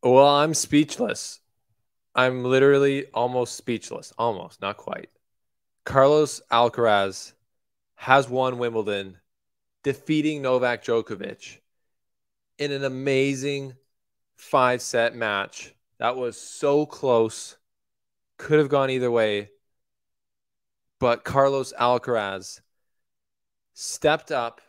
Well, I'm speechless. I'm literally almost speechless. Almost, not quite. Carlos Alcaraz has won Wimbledon, defeating Novak Djokovic in an amazing 5-set match that was so close, could have gone either way. But Carlos Alcaraz stepped up,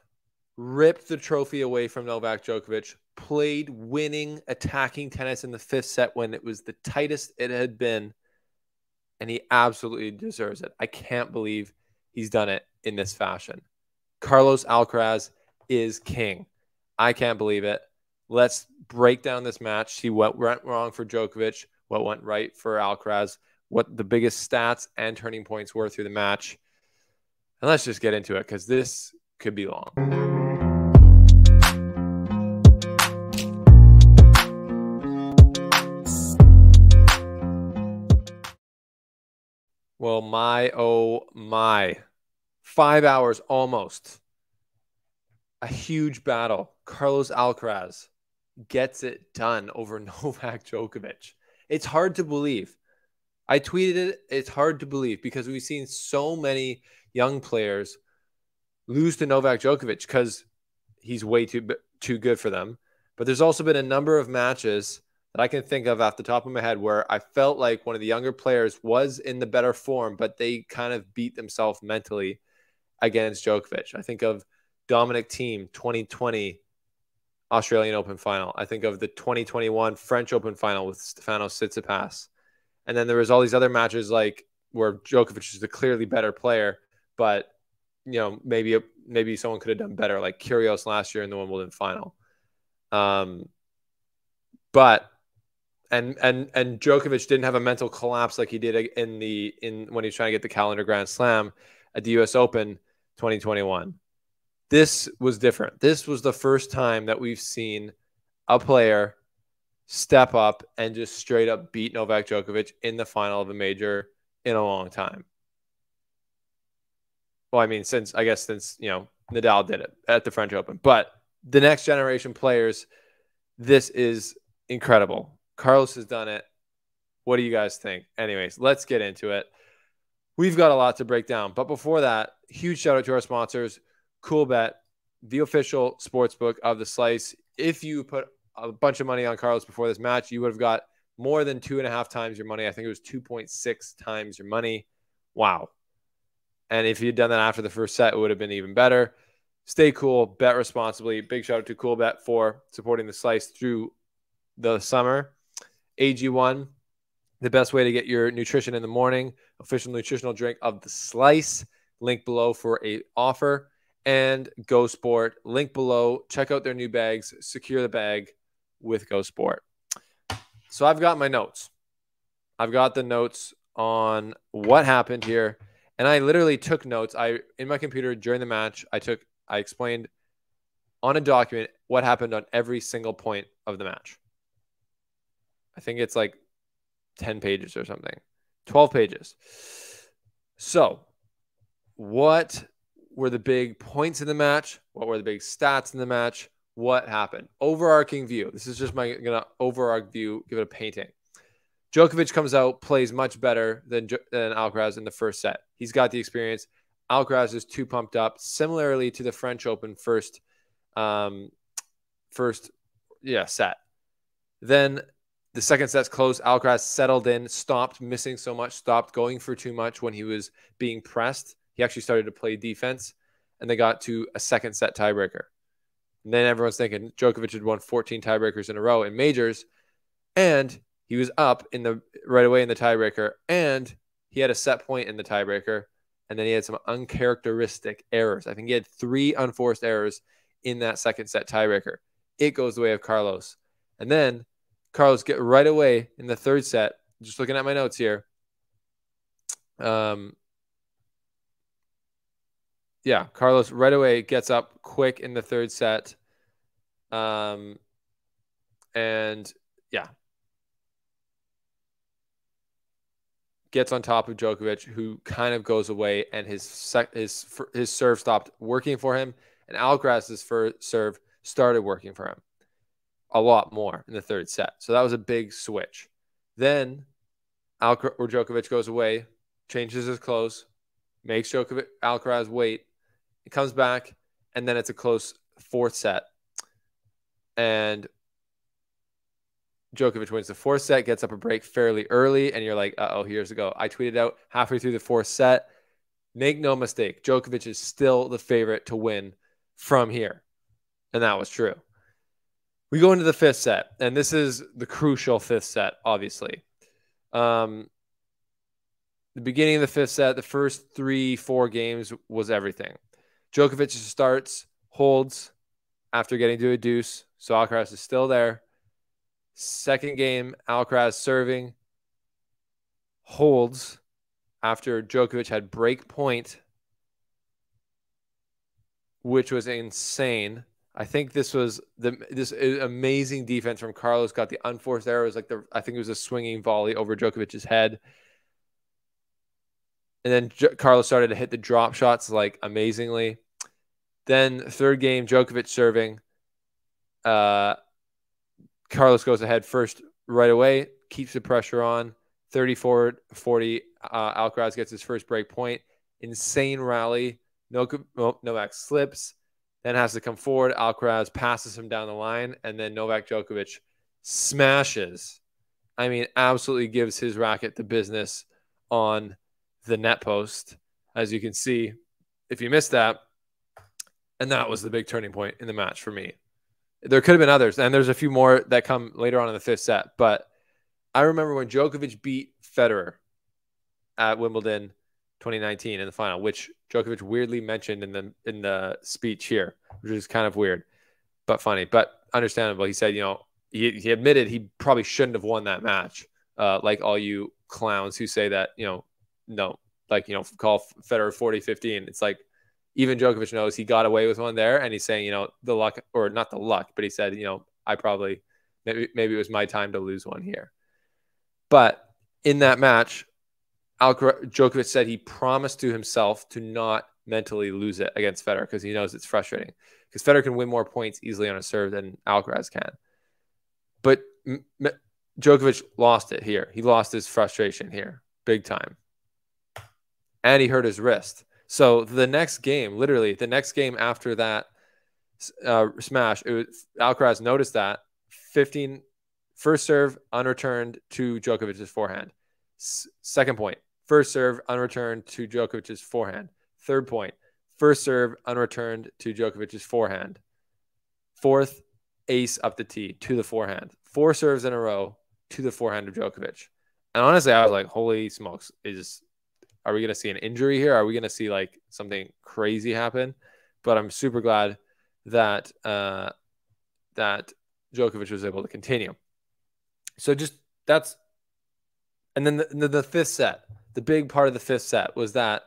ripped the trophy away from Novak Djokovic, played winning, attacking tennis in the 5th set when it was the tightest it had been, and he absolutely deserves it. I can't believe he's done it in this fashion. Carlos Alcaraz is king. I can't believe it. Let's break down this match, see what went wrong for Djokovic, what went right for Alcaraz, what the biggest stats and turning points were through the match. And let's just get into it because this could be long. Well, oh my. 5 hours almost. A huge battle. Carlos Alcaraz gets it done over Novak Djokovic. It's hard to believe. I tweeted it. It's hard to believe because we've seen so many young players lose to Novak Djokovic because he's way too good for them. But there's also been a number of matches that I can think of off the top of my head where I felt like one of the younger players was in the better form, but they kind of beat themselves mentally against Djokovic. I think of Dominic Thiem 2020 Australian Open final. I think of the 2021 French Open final with Stefanos Tsitsipas. And then there was all these other matches like where Djokovic is the clearly better player, but you know, maybe someone could have done better, like Kyrgios last year in the Wimbledon final. But Djokovic didn't have a mental collapse like he did when he was trying to get the calendar Grand Slam at the US Open 2021. This was different. This was the first time that we've seen a player step up and just straight up beat Novak Djokovic in the final of a major in a long time. Well, I mean, since Nadal did it at the French Open. But the next generation players, this is incredible. Carlos has done it. What do you guys think? Anyways, let's get into it. We've got a lot to break down. But before that, huge shout out to our sponsors, CoolBet, the official sportsbook of the Slice. If you put a bunch of money on Carlos before this match, you would have got more than 2.5 times your money. I think it was 2.6 times your money. Wow. And if you'd done that after the first set, it would have been even better. Stay cool, bet responsibly. Big shout out to CoolBet for supporting the Slice through the summer. AG1, the best way to get your nutrition in the morning. Official nutritional drink of the Slice. Link below for a offer. And Go Sport, link below. Check out their new bags. Secure the bag with Go Sport. So I've got my notes. I've got the notes on what happened here. And I literally took notes. In my computer during the match, I explained on a document what happened on every single point of the match. I think it's like 10 pages or something. 12 pages. So, what were the big points in the match? What were the big stats in the match? What happened? Overarching view. This is just my overarching view, give it a painting. Djokovic comes out, plays much better than Alcaraz in the first set. He's got the experience. Alcaraz is too pumped up, similarly to the French Open first set. Then the second set's close. Alcaraz settled in, stopped missing so much, stopped going for too much when he was being pressed. He actually started to play defense, and they got to a second set tiebreaker. And then everyone's thinking Djokovic had won 14 tiebreakers in a row in majors, and he was up right away in the tiebreaker, and he had a set point in the tiebreaker, and then he had some uncharacteristic errors. I think he had 3 unforced errors in that second set tiebreaker. It goes the way of Carlos. And then Carlos get right away in the third set. Just looking at my notes here. Carlos right away gets up quick in the third set. Gets on top of Djokovic, who kind of goes away, and his serve stopped working for him, and Alcaraz's serve started working for him. a lot more in the third set. So that was a big switch. Then Djokovic goes away, changes his clothes, makes Alcaraz wait. It comes back, and then it's a close fourth set. And Djokovic wins the fourth set, gets up a break fairly early, and you're like, uh-oh, here's a go. I tweeted out halfway through the fourth set, make no mistake, Djokovic is still the favorite to win from here. And that was true. We go into the fifth set, and this is the crucial fifth set, obviously. The beginning of the fifth set, the first 3-4 games was everything. Djokovic starts, holds after getting to a deuce, so Alcaraz is still there. Second game, Alcaraz serving, holds after Djokovic had break point, which was insane. I think this was this amazing defense from Carlos. Got the unforced error. It was like I think it was a swinging volley over Djokovic's head. And then Carlos started to hit the drop shots like amazingly. Then third game, Djokovic serving. Carlos goes ahead first right away, keeps the pressure on. 34-40, Alcaraz gets his first break point. Insane rally. Novak slips, then has to come forward. Alcaraz passes him down the line, and then Novak Djokovic smashes. I mean, absolutely gives his racket the business on the net post, as you can see, if you missed that. And that was the big turning point in the match for me. There could have been others, and there's a few more that come later on in the fifth set. But I remember when Djokovic beat Federer at Wimbledon 2019 in the final, which Djokovic weirdly mentioned in the speech here, which is kind of weird, but funny, but understandable. He said, he admitted he probably shouldn't have won that match. Like all you clowns who say that, no, call Federer 40-15. It's like, even Djokovic knows he got away with one there, and he's saying, the luck, or not the luck, but he said, I probably, maybe it was my time to lose one here. But in that match, Djokovic said he promised to himself to not mentally lose it against Federer because he knows it's frustrating. Because Federer can win more points easily on a serve than Alcaraz can. But Djokovic lost it here. He lost his frustration here, big time. And he hurt his wrist. So the next game, literally the next game after that smash, Alcaraz noticed that 15 first serve unreturned to Djokovic's forehand. Second point, first serve unreturned to Djokovic's forehand. Third point, first serve unreturned to Djokovic's forehand. Fourth, ace up the tee to the forehand. 4 serves in a row to the forehand of Djokovic. And honestly, I was like, holy smokes, are we going to see an injury here? Are we going to see like something crazy happen? But I'm super glad that that Djokovic was able to continue. So and then the fifth set, the big part of the fifth set was that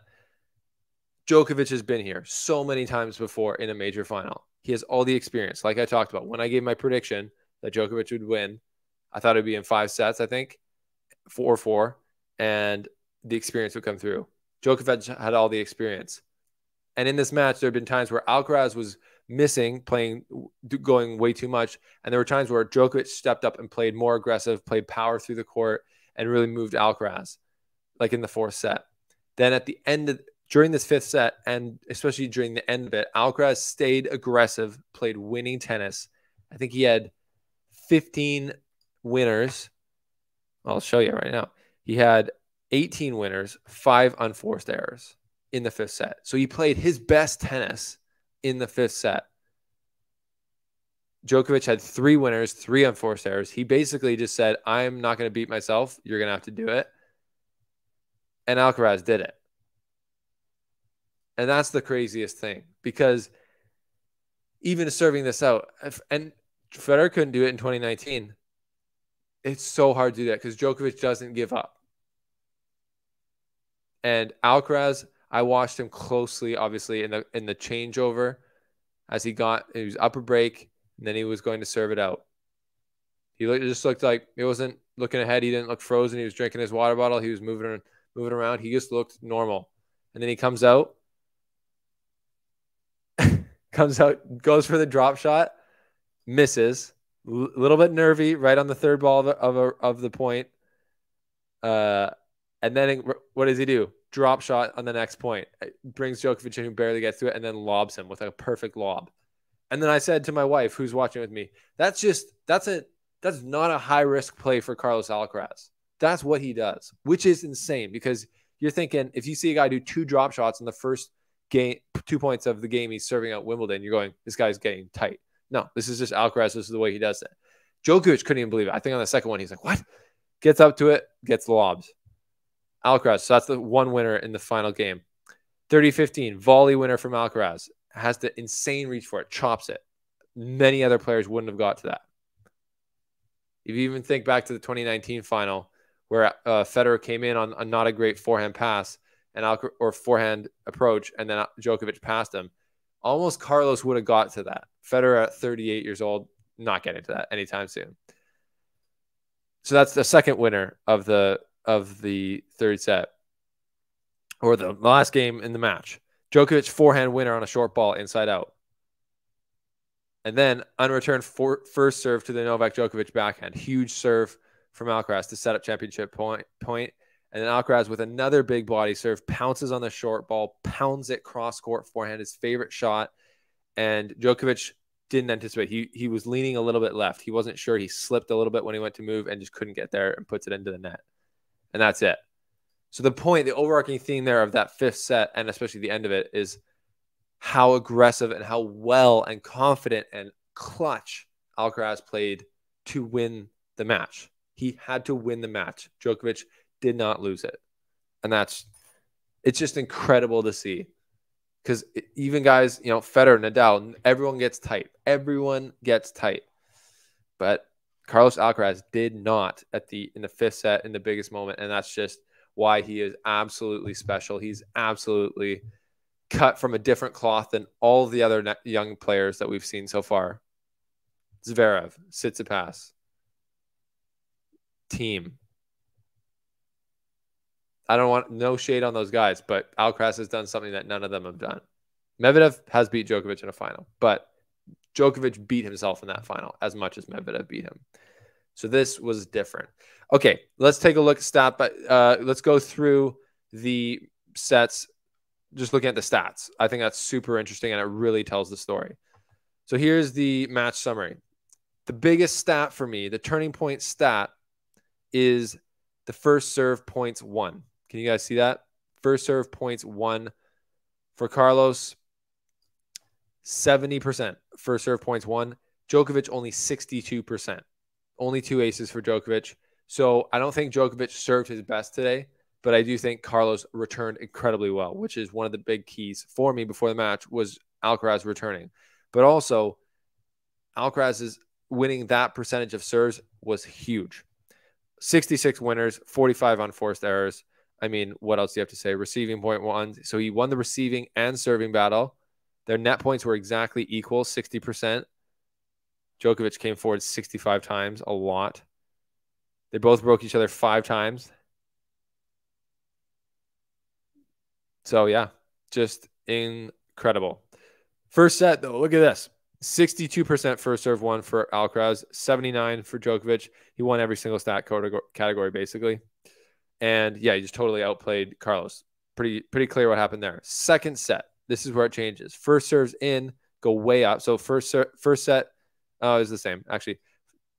Djokovic has been here so many times before in a major final. He has all the experience. Like I talked about, when I gave my prediction that Djokovic would win, I thought it would be in 5 sets, I think, 4-4, and the experience would come through. Djokovic had all the experience. And in this match, there have been times where Alcaraz was missing, going way too much. And there were times where Djokovic stepped up and played more aggressive, played power through the court, and really moved Alcaraz, like in the fourth set. Then at the end, during this fifth set, and especially during the end of it, Alcaraz stayed aggressive, played winning tennis. I think he had 15 winners. I'll show you right now. He had 18 winners, 5 unforced errors in the fifth set. So he played his best tennis in the fifth set. Djokovic had 3 winners, 3 unforced errors. He basically just said, I'm not going to beat myself. You're going to have to do it. And Alcaraz did it. And that's the craziest thing, because even serving this out, and Federer couldn't do it in 2019. It's so hard to do that because Djokovic doesn't give up. And Alcaraz, I watched him closely, obviously, in the changeover as he was up a break, and then he was going to serve it out. He just looked like he wasn't looking ahead. He didn't look frozen. He was drinking his water bottle. He was moving around. He just looked normal. And then he comes out, goes for the drop shot, misses, little bit nervy right on the third ball of the point. And then what does he do? Drop shot on the next point. It brings Djokovic in, who barely gets to it, and then lobs him with a perfect lob. And then I said to my wife, who's watching with me, that's not a high risk play for Carlos Alcaraz. That's what he does, which is insane, because you're thinking, if you see a guy do 2 drop shots in the first game, 2 points of the game he's serving at Wimbledon, you're going, this guy's getting tight. No, this is just Alcaraz. This is the way he does it. Djokovic couldn't even believe it. I think on the second one, he's like, what? Gets up to it, gets lobs. Alcaraz, so that's the one winner in the final game. 30-15, volley winner from Alcaraz. Has the insane reach for it, chops it. Many other players wouldn't have got to that. If you even think back to the 2019 final, where Federer came in on not a great forehand pass or forehand approach, and then Djokovic passed him, almost Carlos would have got to that. Federer at 38 years old, not getting to that anytime soon. So that's the second winner of the third set, or the last game in the match. Djokovic forehand winner on a short ball inside out. And then unreturned first serve to the Novak Djokovic backhand. Huge serve from Alcaraz to set up championship point. And then Alcaraz with another big body serve, pounces on the short ball, pounds it cross court forehand, his favorite shot. And Djokovic didn't anticipate. He was leaning a little bit left. He wasn't sure. He slipped a little bit when he went to move and just couldn't get there, and puts it into the net. And that's it. So the overarching theme there of that fifth set, and especially the end of it, is how aggressive and how well and confident and clutch Alcaraz played to win the match. He had to win the match. Djokovic did not lose it. And it's just incredible to see. Because even guys, Federer, Nadal, everyone gets tight. Everyone gets tight. But Carlos Alcaraz did not in the fifth set in the biggest moment. And that's just why he is absolutely special. He's absolutely cut from a different cloth than all the other young players that we've seen so far. Zverev, Tsitsipas, team. I don't want no shade on those guys, but Alcaraz has done something that none of them have done. Medvedev has beat Djokovic in a final, but Djokovic beat himself in that final as much as Medvedev beat him. So this was different. Okay, let's take a look at stat, but let's go through the sets, just looking at the stats. I think that's super interesting, and it really tells the story. So here's the match summary. The biggest stat for me, the turning point stat, is the first serve points won. Can you guys see that? First serve points won for Carlos, 70%. First serve points won. Djokovic only 62%. Only 2 aces for Djokovic. So I don't think Djokovic served his best today, but I do think Carlos returned incredibly well, which is one of the big keys for me before the match, was Alcaraz returning. But also, Alcaraz's winning that percentage of serves was huge. 66 winners, 45 unforced errors. I mean, what else do you have to say? Receiving point won. So he won the receiving and serving battle. Their net points were exactly equal, 60%. Djokovic came forward 65 times, a lot. They both broke each other 5 times. So, yeah, just incredible. First set, though, look at this. 62% first serve won for Alcaraz, 79 for Djokovic. He won every single stat category, basically. And, yeah, he just totally outplayed Carlos. Pretty clear what happened there. Second set, this is where it changes. First serves in, go way up. So first set is the same. Actually,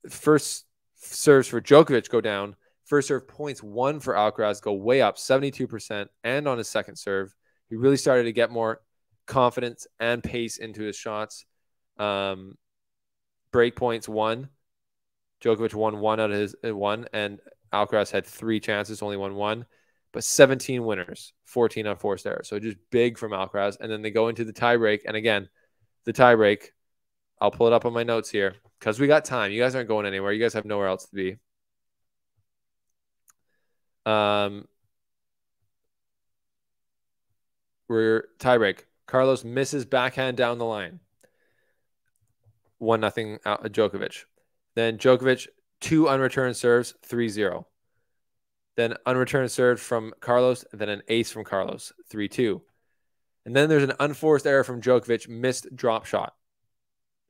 first serves for Djokovic go down. First serve points won for Alcaraz go way up, 72%. And on his second serve, he really started to get more confidence and pace into his shots. Break points won. Djokovic won 1 out of his 1, and Alcaraz had 3 chances, only won 1. But 17 winners, 14 unforced errors. So just big from Alcaraz. And then they go into the tiebreak. And again, the tiebreak, I'll pull it up on my notes here because we got time. You guys aren't going anywhere. You guys have nowhere else to be. We're tiebreak. Carlos misses backhand down the line. 1-0 Djokovic. Then Djokovic, 2 unreturned serves, 3-0. Then unreturned serve from Carlos, and then an ace from Carlos, 3-2. And then there's an unforced error from Djokovic, missed drop shot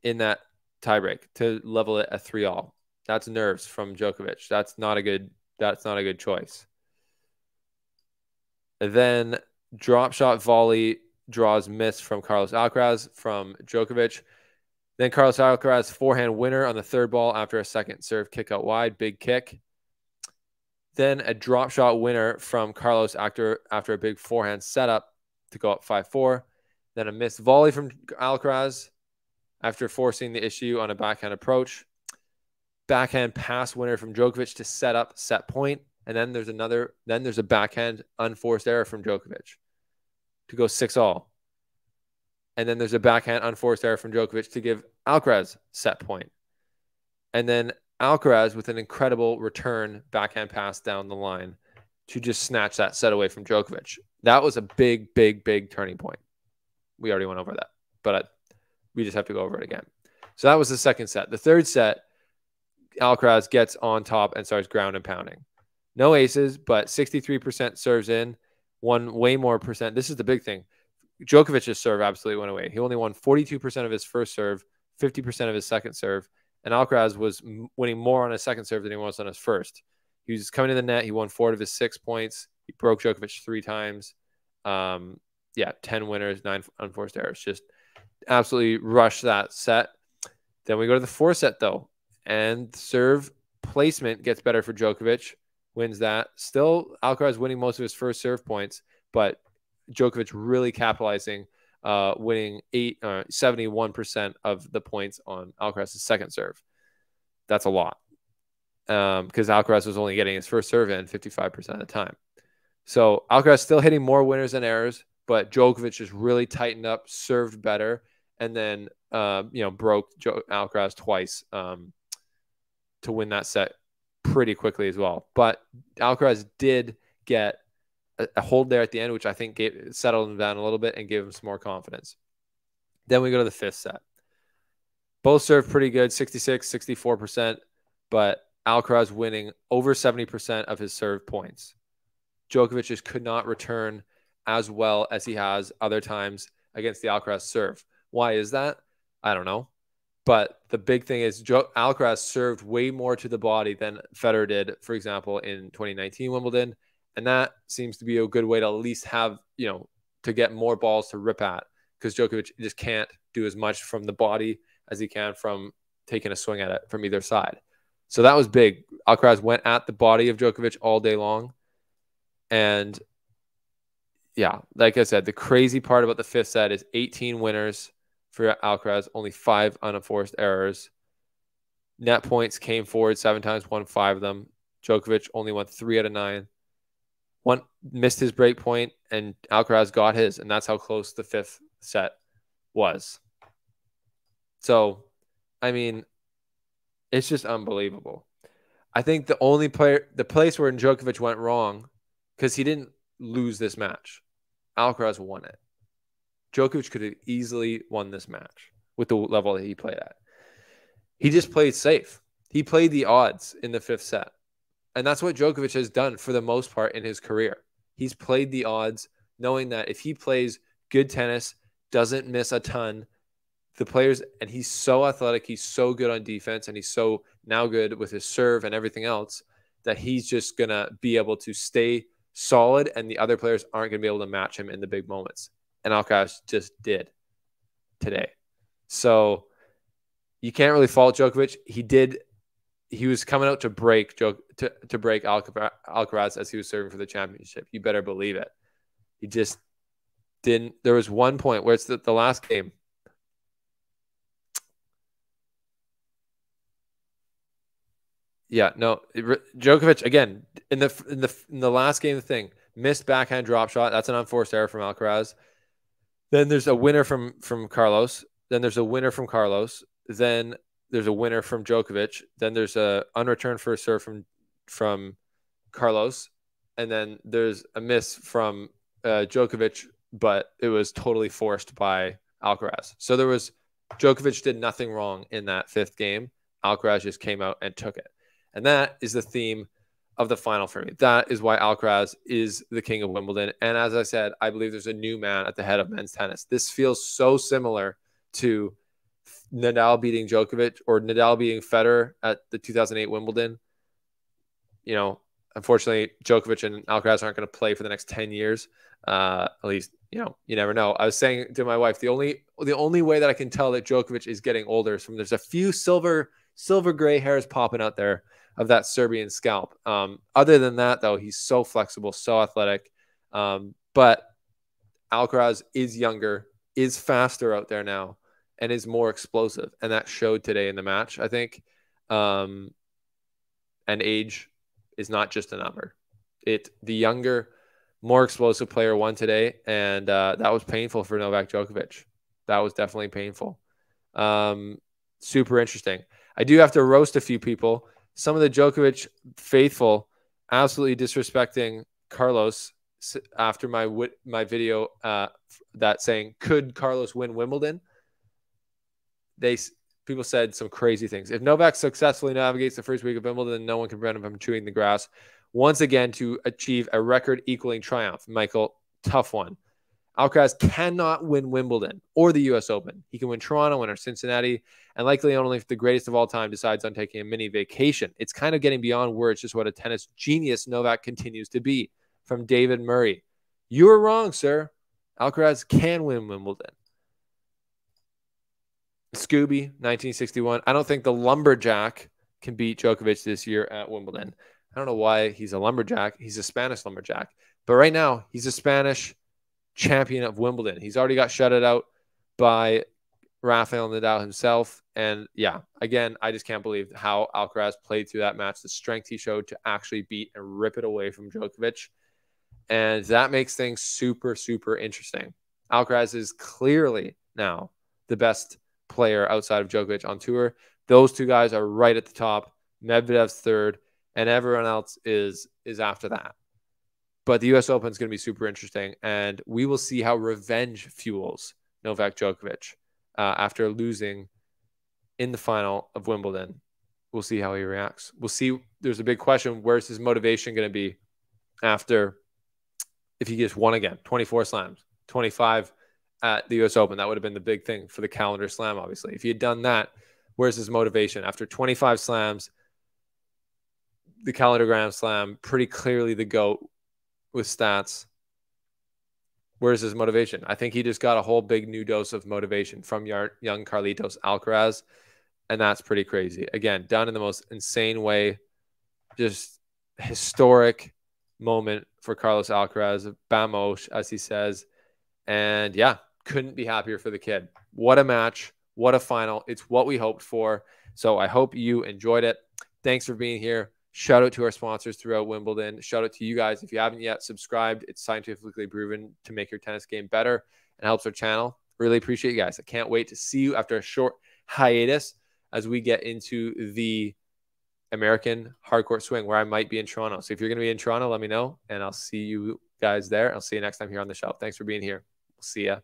in that tiebreak to level it at 3-all. That's nerves from Djokovic. That's not a good choice. And then drop shot volley draws miss from Carlos Alcaraz from Djokovic. Then Carlos Alcaraz forehand winner on the third ball after a second serve kick out wide, big kick. Then a drop shot winner from Carlos after a big forehand setup to go up 5-4. Then a missed volley from Alcaraz after forcing the issue on a backhand approach. Backhand pass winner from Djokovic to set up set point. And then there's a backhand unforced error from Djokovic to go 6-all. And then there's a backhand unforced error from Djokovic to give Alcaraz set point. And then Alcaraz with an incredible return backhand pass down the line to just snatch that set away from Djokovic. That was a big, big, big turning point. We already went over that, but we just have to go over it again. So that was the second set. The third set, Alcaraz gets on top and starts ground and pounding. No aces, but 63% serves in, won way more percent. This is the big thing. Djokovic's serve absolutely went away. He only won 42% of his first serve, 50% of his second serve, and Alcaraz was winning more on his second serve than he was on his first. He was coming to the net. He won 4 of his 6 points. He broke Djokovic 3 times. 10 winners, 9 unforced errors. Just absolutely rushed that set. Then we go to the fourth set, though, and serve placement gets better for Djokovic. Wins that. Still, Alcaraz winning most of his first serve points, but Djokovic really capitalizing, winning 71% of the points on Alcaraz's second serve. That's a lot because Alcaraz was only getting his first serve in 55% of the time. So Alcaraz still hitting more winners than errors, but Djokovic just really tightened up, served better, and then broke Alcaraz twice to win that set pretty quickly as well. But Alcaraz did get a hold there at the end, which I think settled him down a little bit and gave him some more confidence. Then we go to the fifth set. Both served pretty good, 66, 64%, but Alcaraz winning over 70% of his serve points. Djokovic just could not return as well as he has other times against the Alcaraz serve. Why is that? I don't know. But the big thing is Alcaraz served way more to the body than Federer did, for example, in 2019 Wimbledon. And that seems to be a good way to at least have, to get more balls to rip at, because Djokovic just can't do as much from the body as he can from taking a swing at it from either side. So that was big. Alcaraz went at the body of Djokovic all day long. And yeah, like I said, the crazy part about the fifth set is 18 winners for Alcaraz, only 5 unenforced errors. Net points came forward 7 times, won 5 of them. Djokovic only won 3 out of 9. One missed his break point, and Alcaraz got his, and that's how close the fifth set was. So, I mean, it's just unbelievable. I think the place where Djokovic went wrong, because he didn't lose this match. Alcaraz won it. Djokovic could have easily won this match with the level that he played at. He just played safe. He played the odds in the fifth set. And that's what Djokovic has done for the most part in his career. He's played the odds, knowing that if he plays good tennis, doesn't miss a ton, the players, and he's so athletic, he's so good on defense, and he's so now good with his serve and everything else, that he's just going to be able to stay solid, and the other players aren't going to be able to match him in the big moments. And Alcaraz just did today. So you can't really fault Djokovic. He was coming out to break Alcaraz as he was serving for the championship. You better believe it. He just didn't. There was one point where it's the last game. Yeah, no, Djokovic again in the last game thing, missed backhand drop shot. That's an unforced error from Alcaraz. Then there's a winner from Carlos. Then there's a winner from Carlos. Then there's a winner from Djokovic. Then there's a unreturned first serve from Carlos. And then there's a miss from Djokovic, but it was totally forced by Alcaraz. So Djokovic did nothing wrong in that fifth game. Alcaraz just came out and took it. And that is the theme of the final for me. That is why Alcaraz is the king of Wimbledon. And as I said, I believe there's a new man at the head of men's tennis. This feels so similar to Nadal beating Djokovic or Nadal beating Federer at the 2008 Wimbledon. You know, unfortunately, Djokovic and Alcaraz aren't going to play for the next 10 years. At least, you know, you never know. I was saying to my wife, the only way that I can tell that Djokovic is getting older is from there's a few silver gray hairs popping out there of that Serbian scalp. Other than that, though, he's so flexible, so athletic. But Alcaraz is younger, is faster out there now, and is more explosive. And that showed today in the match, I think. And age is not just a number. The younger, more explosive player won today, and that was painful for Novak Djokovic. That was definitely painful. Super interesting. I do have to roast a few people. Some of the Djokovic faithful absolutely disrespecting Carlos after my video that saying, could Carlos win Wimbledon? People said some crazy things. If Novak successfully navigates the first week of Wimbledon, no one can prevent him from chewing the grass once again to achieve a record-equaling triumph. Michael, tough one. Alcaraz cannot win Wimbledon or the U.S. Open. He can win Toronto or Cincinnati, and likely only if the greatest of all time decides on taking a mini vacation. It's kind of getting beyond words just what a tennis genius Novak continues to be. From David Murray. You were wrong, sir. Alcaraz can win Wimbledon. Scooby, 1961. I don't think the lumberjack can beat Djokovic this year at Wimbledon. I don't know why he's a lumberjack. He's a Spanish lumberjack. But right now, he's a Spanish champion of Wimbledon. He's already got shutted out by Rafael Nadal himself. And yeah, again, I just can't believe how Alcaraz played through that match, the strength he showed to actually beat and rip it away from Djokovic. And that makes things super, super interesting. Alcaraz is clearly now the best player outside of Djokovic on tour. Those two guys are right at the top. Medvedev's third, and everyone else is after that. But the U.S. Open is going to be super interesting, and we will see how revenge fuels Novak Djokovic after losing in the final of Wimbledon. We'll see how he reacts. We'll see. There's a big question. Where's his motivation going to be after if he gets won again? 24 slams, 25 at the U.S. Open. That would have been the big thing for the calendar slam, obviously. If he had done that, where's his motivation? After 25 slams, the calendar Grand Slam, pretty clearly the GOAT with stats. Where's his motivation? I think he just got a whole big new dose of motivation from young Carlitos Alcaraz, and that's pretty crazy. Again, done in the most insane way. Just historic moment for Carlos Alcaraz, Bamos, as he says. And yeah, couldn't be happier for the kid. What a match. What a final. It's what we hoped for. So I hope you enjoyed it. Thanks for being here. Shout out to our sponsors throughout Wimbledon. Shout out to you guys. If you haven't yet subscribed, it's scientifically proven to make your tennis game better and helps our channel. Really appreciate you guys. I can't wait to see you after a short hiatus as we get into the American hardcourt swing where I might be in Toronto. So if you're going to be in Toronto, let me know, and I'll see you guys there. I'll see you next time here on the show. Thanks for being here. We'll see ya.